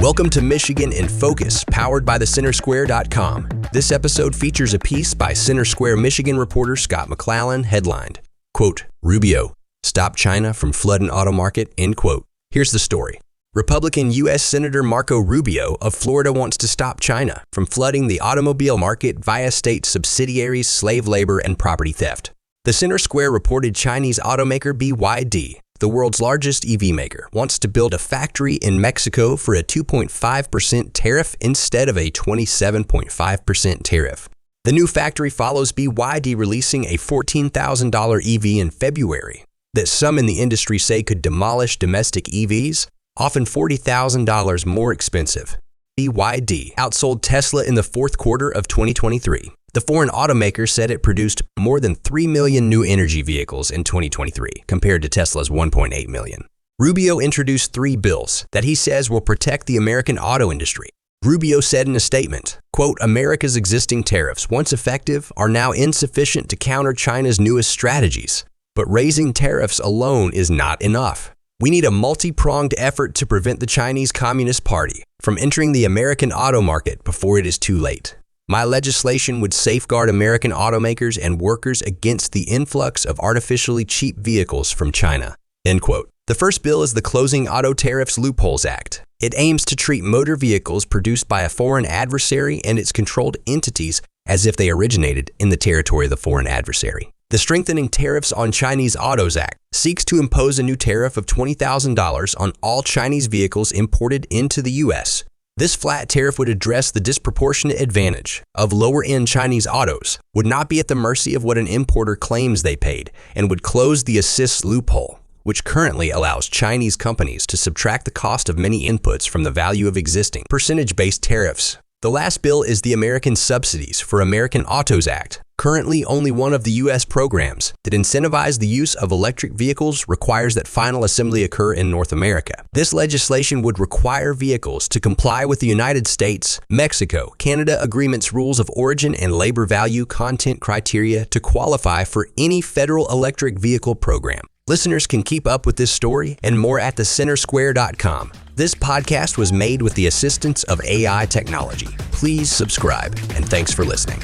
Welcome to Michigan in Focus, powered by thecentersquare.com. This episode features a piece by Center Square Michigan reporter Scott McClellan, headlined, quote, Rubio, stop China from flooding auto market, end quote. Here's the story. Republican U.S. Senator Marco Rubio of Florida wants to stop China from flooding the automobile market via state subsidiaries, slave labor, and property theft. The Center Square reported Chinese automaker BYD, the world's largest EV maker, wants to build a factory in Mexico for a 2.5% tariff instead of a 27.5% tariff. The new factory follows BYD releasing a $14,000 EV in February that some in the industry say could demolish domestic EVs, often $40,000 more expensive. BYD outsold Tesla in the fourth quarter of 2023. The foreign automaker said it produced more than 3 million new energy vehicles in 2023, compared to Tesla's 1.8 million. Rubio introduced 3 bills that he says will protect the American auto industry. Rubio said in a statement, quote, America's existing tariffs, once effective, are now insufficient to counter China's newest strategies. But raising tariffs alone is not enough. We need a multi-pronged effort to prevent the Chinese Communist Party from entering the American auto market before it is too late. My legislation would safeguard American automakers and workers against the influx of artificially cheap vehicles from China, end quote. The first bill is the Closing Auto Tariffs Loopholes Act. It aims to treat motor vehicles produced by a foreign adversary and its controlled entities as if they originated in the territory of the foreign adversary. The Strengthening Tariffs on Chinese Autos Act seeks to impose a new tariff of $20,000 on all Chinese vehicles imported into the U.S. This flat tariff would address the disproportionate advantage of lower-end Chinese autos, would not be at the mercy of what an importer claims they paid, and would close the assist loophole, which currently allows Chinese companies to subtract the cost of many inputs from the value of existing percentage-based tariffs. The last bill is the American Subsidies for American Autos Act. Currently, only one of the U.S. programs that incentivize the use of electric vehicles requires that final assembly occur in North America. This legislation would require vehicles to comply with the United States, Mexico, Canada agreements, rules of origin, and labor value content criteria to qualify for any federal electric vehicle program. Listeners can keep up with this story and more at thecentersquare.com. This podcast was made with the assistance of AI technology. Please subscribe, and thanks for listening.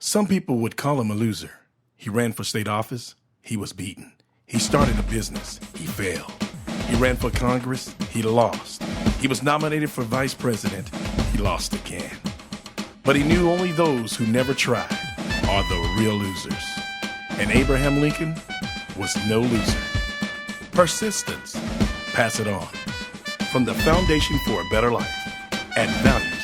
Some people would call him a loser. He ran for state office. He was beaten. He started a business. He failed. He ran for Congress. He lost. He was nominated for vice president. He lost again. But he knew only those who never tried are the real losers. And Abraham Lincoln was no loser. Persistence. Pass it on. From the Foundation for a Better Life. Add value